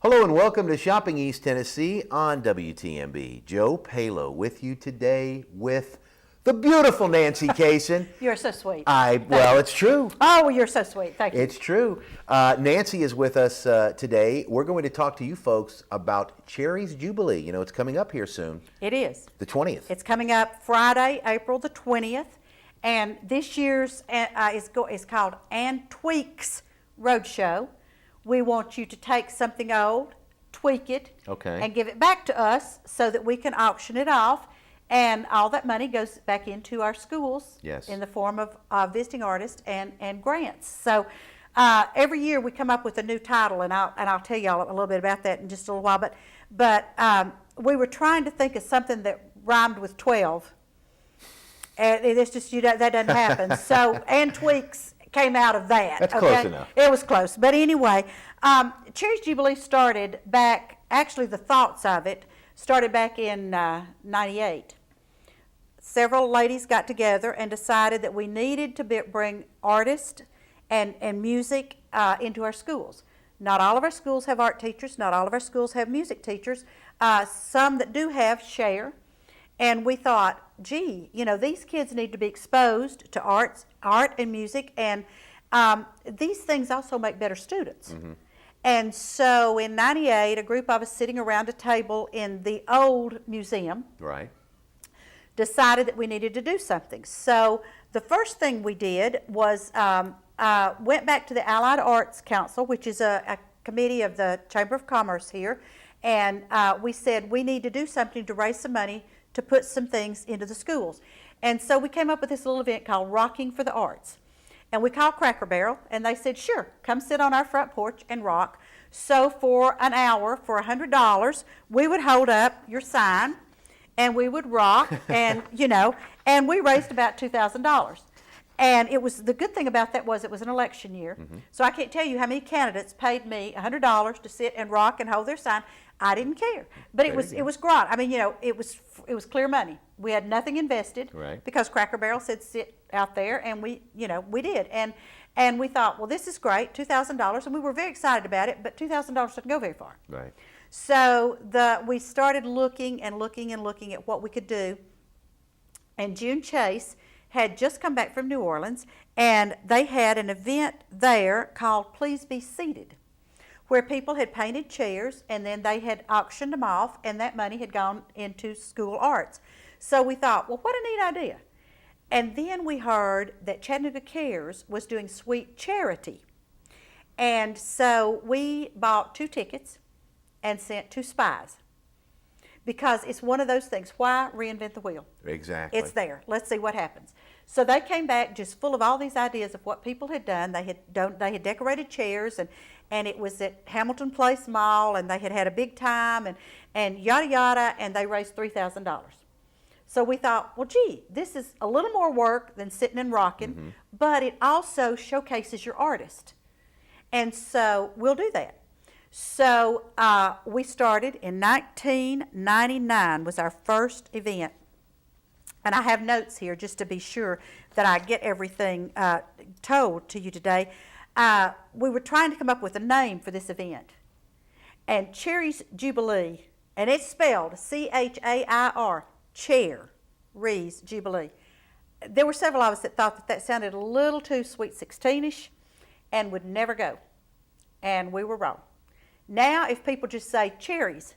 Hello and welcome to Shopping East Tennessee on WTMB. Joe Palo with you today with the beautiful Nancy Kaysen. You're so sweet. Well, it's true. Oh, you're so sweet. Thank you. It's true. Nancy is with us today. We're going to talk to you folks about Chairries Jubilee. You know, it's coming up here soon. It is. The 20th. It's coming up Friday, April the 20th. And this year's is called And Tweaks Roadshow. We want you to take something old, tweak it, and give it back to us so that we can auction it off. And all that money goes back into our schools in the form of visiting artists and grants. So every year we come up with a new title, and I'll tell y'all a little bit about that in just a little while. But we were trying to think of something that rhymed with 12. And it's just, that doesn't happen. So, And Tweaks came out of that. That's close enough. It was close. But anyway, Chairries Jubilee started back, actually the thoughts of it started back in 98. Several ladies got together and decided that we needed to bring artists and music into our schools. Not all of our schools have art teachers. Not all of our schools have music teachers. Some that do have share. And we thought, gee, you know, these kids need to be exposed to art and music, and these things also make better students. Mm-hmm. And so in 98, a group of us sitting around a table in the old museum decided that we needed to do something. So the first thing we did was went back to the Allied Arts Council, which is a committee of the Chamber of Commerce here, and we said we need to do something to raise some money to put some things into the schools. And so we came up with this little event called Rocking for the Arts. And we called Cracker Barrel, and they said, sure, come sit on our front porch and rock. So for an hour, for $100, we would hold up your sign, and we would rock, and, you know, and we raised about $2,000. And it was, the good thing about that was it was an election year. Mm-hmm. So I can't tell you how many candidates paid me $100 to sit and rock and hold their sign. I didn't care, but it was great. I mean, you know, it was clear money. We had nothing invested because Cracker Barrel said sit out there, and we did. And we thought, well, this is great, $2,000, and we were very excited about it. But $2,000 doesn't go very far. Right. So we started looking at what we could do. And June Chase had just come back from New Orleans, and they had an event there called Please Be Seated, where people had painted chairs, and then they had auctioned them off, and that money had gone into school arts. So we thought, well, what a neat idea. And then we heard that Chattanooga Cares was doing Sweet Charity. And so we bought 2 tickets and sent 2 spies. Because it's one of those things, why reinvent the wheel? Exactly. It's there. Let's see what happens. So they came back just full of all these ideas of what people had done. They had decorated chairs, and it was at Hamilton Place Mall, and they had had a big time, and yada yada, and they raised $3,000. So we thought, well, gee, this is a little more work than sitting and rocking, but it also showcases your artist. And so we'll do that. So we started in 1999 was our first event. And I have notes here just to be sure that I get everything told to you today. We were trying to come up with a name for this event. And Chairries Jubilee, and it's spelled C-H-A-I-R, Chairries Jubilee. There were several of us that thought that sounded a little too Sweet 16-ish and would never go. And we were wrong. Now, if people just say cherries,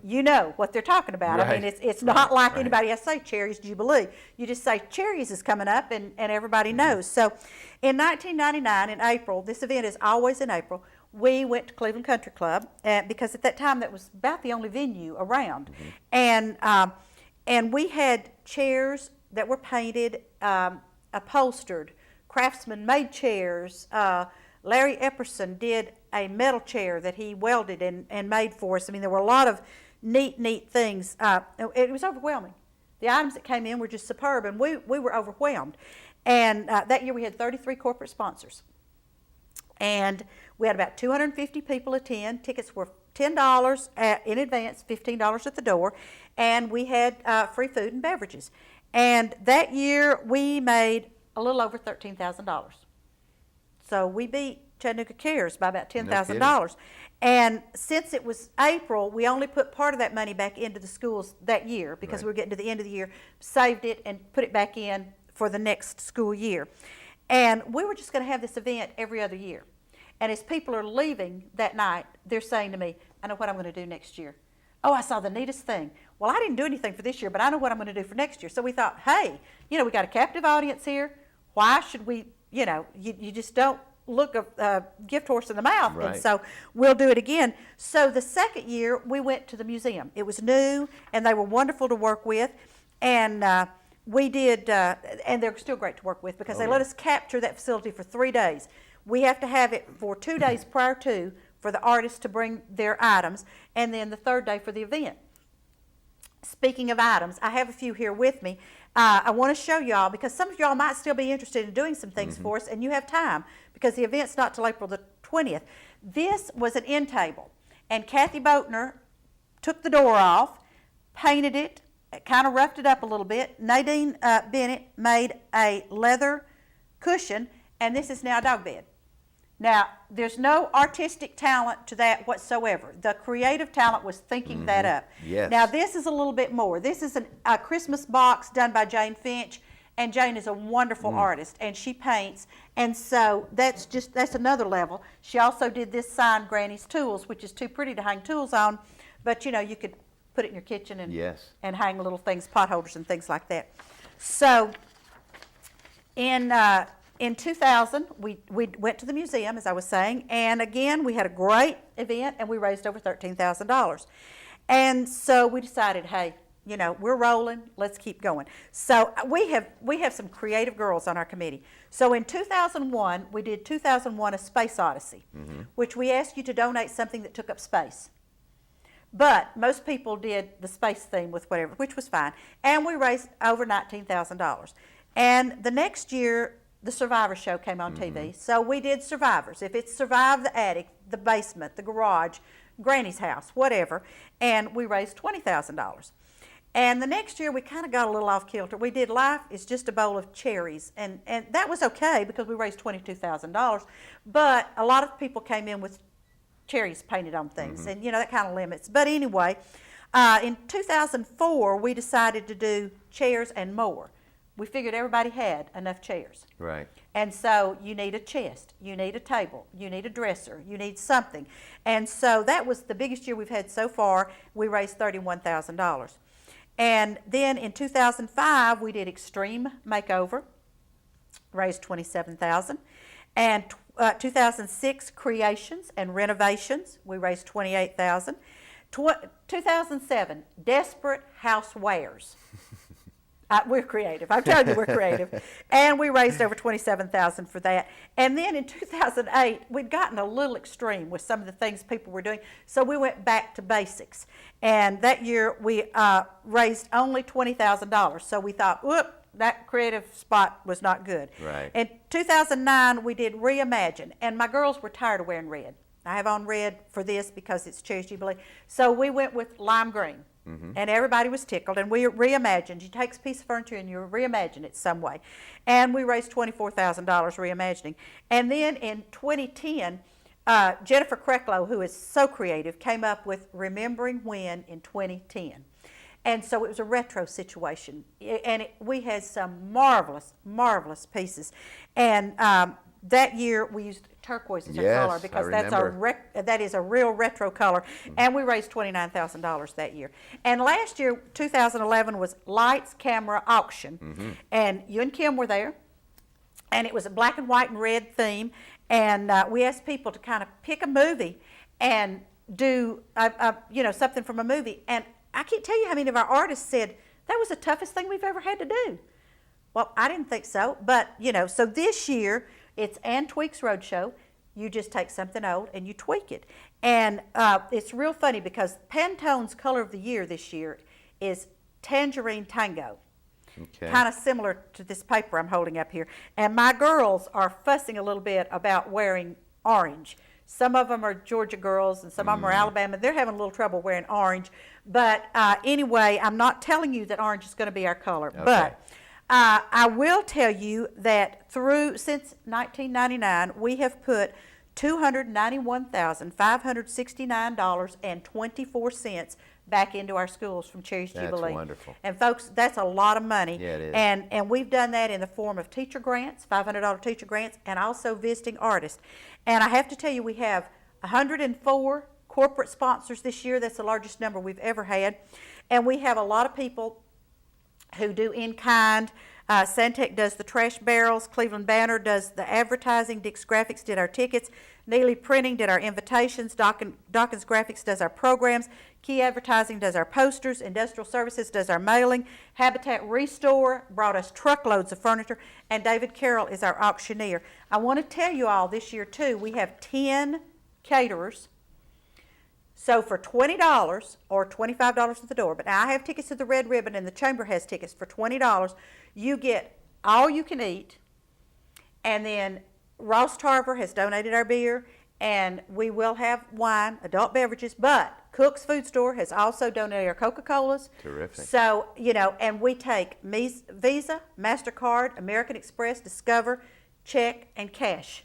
you know what they're talking about. Right. I mean, it's not like anybody else say Chairries Jubilee. You just say Chairries is coming up, and everybody knows. So in 1999, in April, this event is always in April, we went to Cleveland Country Club, because at that time that was about the only venue around. And we had chairs that were painted, upholstered, craftsmen made chairs. Larry Epperson did a metal chair that he welded and made for us. I mean, there were a lot of neat things. It was overwhelming. The items that came in were just superb, and we were overwhelmed. And that year we had 33 corporate sponsors. And we had about 250 people attend. Tickets were $10 in advance, $15 at the door, and we had free food and beverages. And that year we made a little over $13,000. So we beat Chattanooga Cares by about $10,000. And since it was April, we only put part of that money back into the schools that year because we were getting to the end of the year, saved it and put it back in for the next school year. And we were just going to have this event every other year. And as people are leaving that night, they're saying to me, I know what I'm going to do next year. Oh, I saw the neatest thing. Well, I didn't do anything for this year, but I know what I'm going to do for next year. So we thought, hey, we got a captive audience here. Why should we, you just don't look a gift horse in the mouth. Right. And so we'll do it again. So the second year, we went to the museum. It was new, and they were wonderful to work with. And we did, and they're still great to work with because they let us capture that facility for 3 days. We have to have it for 2 days prior to for the artists to bring their items, and then the third day for the event. Speaking of items, I have a few here with me. I want to show y'all because some of y'all might still be interested in doing some things for us, and you have time because the event's not till April the 20th. This was an end table, and Kathy Boatner took the door off, painted it, kind of roughed it up a little bit. Nadine Bennett made a leather cushion, and this is now a dog bed. Now, there's no artistic talent to that whatsoever. The creative talent was thinking that up. Yes. Now, this is a little bit more. This is a Christmas box done by Jane Finch, and Jane is a wonderful artist, and she paints, and so that's another level. She also did this sign, Granny's Tools, which is too pretty to hang tools on, but you could put it in your kitchen and hang little things, pot holders and things like that. So, in 2000, we went to the museum, as I was saying, and again, we had a great event, and we raised over $13,000. And so we decided, hey, we're rolling, let's keep going. So we have some creative girls on our committee. So in 2001, we did 2001 A Space Odyssey, which we asked you to donate something that took up space. But most people did the space theme with whatever, which was fine. And we raised over $19,000. And the next year, the Survivor show came on TV. So we did Survivors. If it's Survive the attic, the basement, the garage, Granny's house, whatever. And we raised $20,000. And the next year, we kind of got a little off kilter. We did Life is Just a Bowl of Cherries. And that was okay because we raised $22,000. But a lot of people came in with cherries painted on things. And, that kind of limits. But anyway, in 2004, we decided to do Chairs and More. We figured everybody had enough chairs. Right. And so you need a chest, you need a table, you need a dresser, you need something. And so that was the biggest year we've had so far. We raised $31,000. And then in 2005, we did Extreme Makeover, raised $27,000. And 2006, Creations and Renovations, we raised $28,000. 2007, Desperate Housewares. We're creative. I'm telling you, we're creative. And we raised over $27,000 for that. And then in 2008, we'd gotten a little extreme with some of the things people were doing, so we went back to basics. And that year, we raised only $20,000. So we thought, whoop, that creative spot was not good. Right. In 2009, we did Reimagine, and my girls were tired of wearing red. I have on red for this because it's Chairries Jubilee. So we went with lime green. And everybody was tickled, and we reimagined. You take a piece of furniture and you reimagine it some way. And we raised $24,000 reimagining. And then in 2010, Jennifer Krecklow, who is so creative, came up with Remembering When in 2010. And so it was a retro situation. And we had some marvelous, marvelous pieces. And that year we used turquoise as a color because that is a real retro color, and we raised $29,000 that year. And last year, 2011, was Lights, Camera, Auction, and you and Kim were there, and it was a black and white and red theme, and we asked people to kind of pick a movie and do something from a movie, and I can't tell you how many of our artists said that was the toughest thing we've ever had to do. Well, I didn't think so, but so this year it's Ann Tweak's Roadshow. You just take something old and you tweak it. And it's real funny because Pantone's color of the year this year is Tangerine Tango. Okay. Kind of similar to this paper I'm holding up here. And my girls are fussing a little bit about wearing orange. Some of them are Georgia girls and some of them are Alabama. They're having a little trouble wearing orange. But anyway, I'm not telling you that orange is going to be our color. Okay. But I will tell you that since 1999, we have put $291,569.24 back into our schools from Chairries Jubilee. That's wonderful. And folks, that's a lot of money. Yeah, it is. And we've done that in the form of teacher grants, $500 teacher grants, and also visiting artists. And I have to tell you, we have 104 corporate sponsors this year. That's the largest number we've ever had. And we have a lot of people who do in-kind. Santec does the trash barrels, Cleveland Banner does the advertising, Dick's Graphics did our tickets, Neely Printing did our invitations, Dawkins Graphics does our programs, Key Advertising does our posters, Industrial Services does our mailing, Habitat Restore brought us truckloads of furniture, and David Carroll is our auctioneer. I want to tell you all this year too, we have 10 caterers. So for $20 or $25 at the door, but now I have tickets to the Red Ribbon and the Chamber has tickets for $20, you get all you can eat, and then Ross Tarver has donated our beer, and we will have wine, adult beverages, but Cook's Food Store has also donated our Coca-Colas. Terrific. So, and we take Visa, MasterCard, American Express, Discover, check, and cash.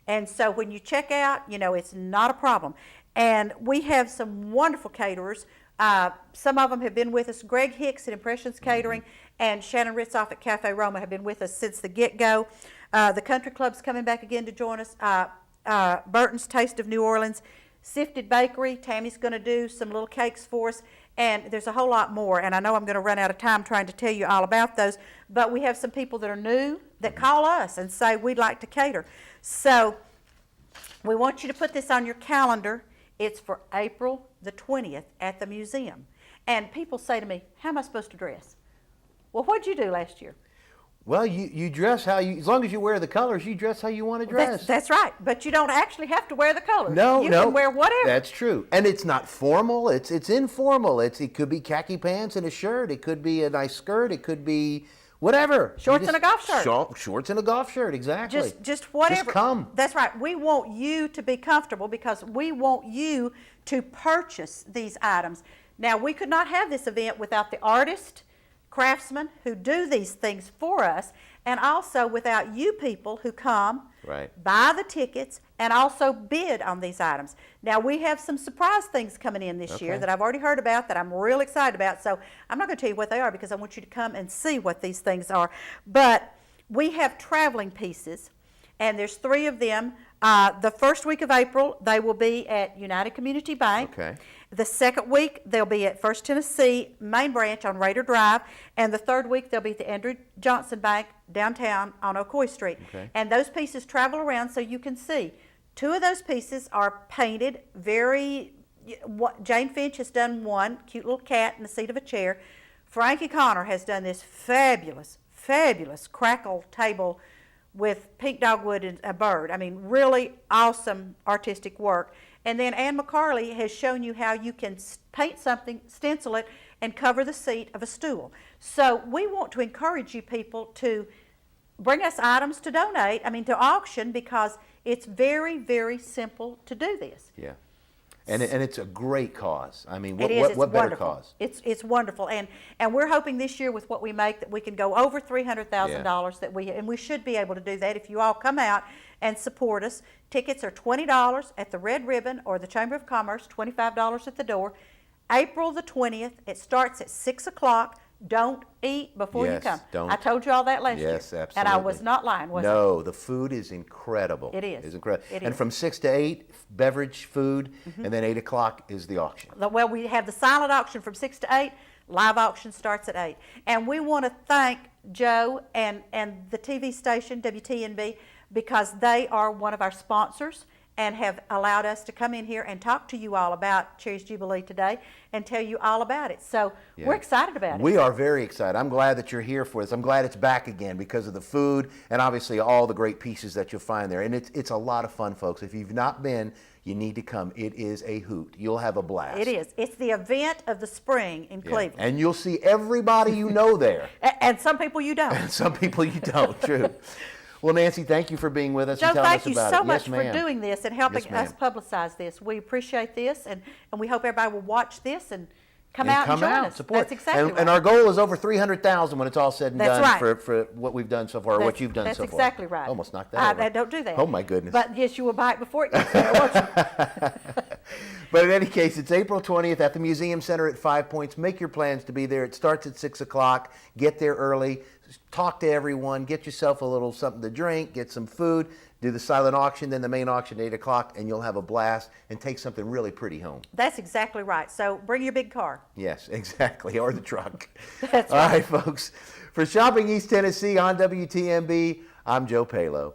And so when you check out, it's not a problem. And we have some wonderful caterers. Some of them have been with us. Greg Hicks at Impressions Catering and Shannon Ritzoff at Cafe Roma have been with us since the get-go. The Country Club's coming back again to join us. Burton's Taste of New Orleans. Sifted Bakery, Tammy's going to do some little cakes for us. And there's a whole lot more. And I know I'm going to run out of time trying to tell you all about those. But we have some people that are new that call us and say, we'd like to cater. So we want you to put this on your calendar. It's for April the 20th at the museum. And people say to me, how am I supposed to dress? Well, what'd you do last year? Well, you dress how you, as long as you wear the colors, you dress how you want to dress. That's right, but you don't actually have to wear the colors. No, you can wear whatever. That's true. And it's not formal, it's informal. It could be khaki pants and a shirt, it could be a nice skirt, it could be whatever. Shorts and a golf shirt. Shorts and a golf shirt, exactly. Just whatever. Just come. That's right. We want you to be comfortable because we want you to purchase these items. Now, we could not have this event without the artists, craftsmen who do these things for us, and also without you people who come, buy the tickets, and also bid on these items. Now, we have some surprise things coming in this year that I've already heard about that I'm real excited about, so I'm not going to tell you what they are because I want you to come and see what these things are. But we have traveling pieces, and there's 3 of them. The first week of April, they will be at United Community Bank. Okay. The second week, they'll be at First Tennessee Main Branch on Raider Drive. And the third week, they'll be at the Andrew Johnson Bank downtown on Ocoee Street. Okay. And those pieces travel around so you can see. 2 of those pieces are painted Jane Finch has done one, cute little cat in the seat of a chair. Frankie Connor has done this fabulous crackle table with pink dogwood and a bird. I mean, really awesome artistic work. And then Ann McCarley has shown you how you can paint something, stencil it, and cover the seat of a stool. So we want to encourage you people to bring us items to donate, to auction, because it's very, very simple to do this. Yeah. And it's a great cause. I mean, what better wonderful. cause? It's wonderful, and we're hoping this year with what we make that we can go over $300,000. And we should be able to do that if you all come out and support us. Tickets are $20 at the Red Ribbon or the Chamber of Commerce, $25 at the door. April the 20th. It starts at 6 o'clock. Don't eat before you come. Don't. I told you all that last year. Yes, absolutely. And I was not lying, was I? No, the food is incredible. It is. It's incredible. It and is. from 6 to 8, beverage, food, and then 8 o'clock is the auction. Well, we have the silent auction from 6 to 8. Live auction starts at 8. And we want to thank Joe and the TV station, WTNB, because they are one of our sponsors and have allowed us to come in here and talk to you all about Chairries Jubilee today and tell you all about it. So we're excited about it. We are very excited. I'm glad that you're here for us. I'm glad it's back again because of the food and obviously all the great pieces that you'll find there. And it's a lot of fun, folks. If you've not been, you need to come. It is a hoot. You'll have a blast. It is. It's the event of the spring in Cleveland. And you'll see everybody you know there. And some people you don't. And some people you don't, true. Well, Nancy, thank you for being with us Joe, and telling thank us you about so it. much Yes, ma'am. for doing this and helping Yes, ma'am. us publicize this. We appreciate this, and we hope everybody will watch this and Come out and join us. Support. That's exactly right. And our goal is over 300,000 when it's all said and That's done right. for what we've done so far, or what you've done so far. That's exactly right. Almost knocked that over. Don't do that. Oh, my goodness. But yes, you will buy it before it gets there, won't you? But in any case, it's April 20th at the Museum Center at 5 Points. Make your plans to be there. It starts at 6 o'clock. Get there early. Talk to everyone. Get yourself a little something to drink. Get some food. Do the silent auction, then the main auction at 8 o'clock, and you'll have a blast and take something really pretty home. That's exactly right. So bring your big car. Yes, exactly, or the truck. That's All right. right, folks. For Shopping East Tennessee on WTMB, I'm Joe Palo.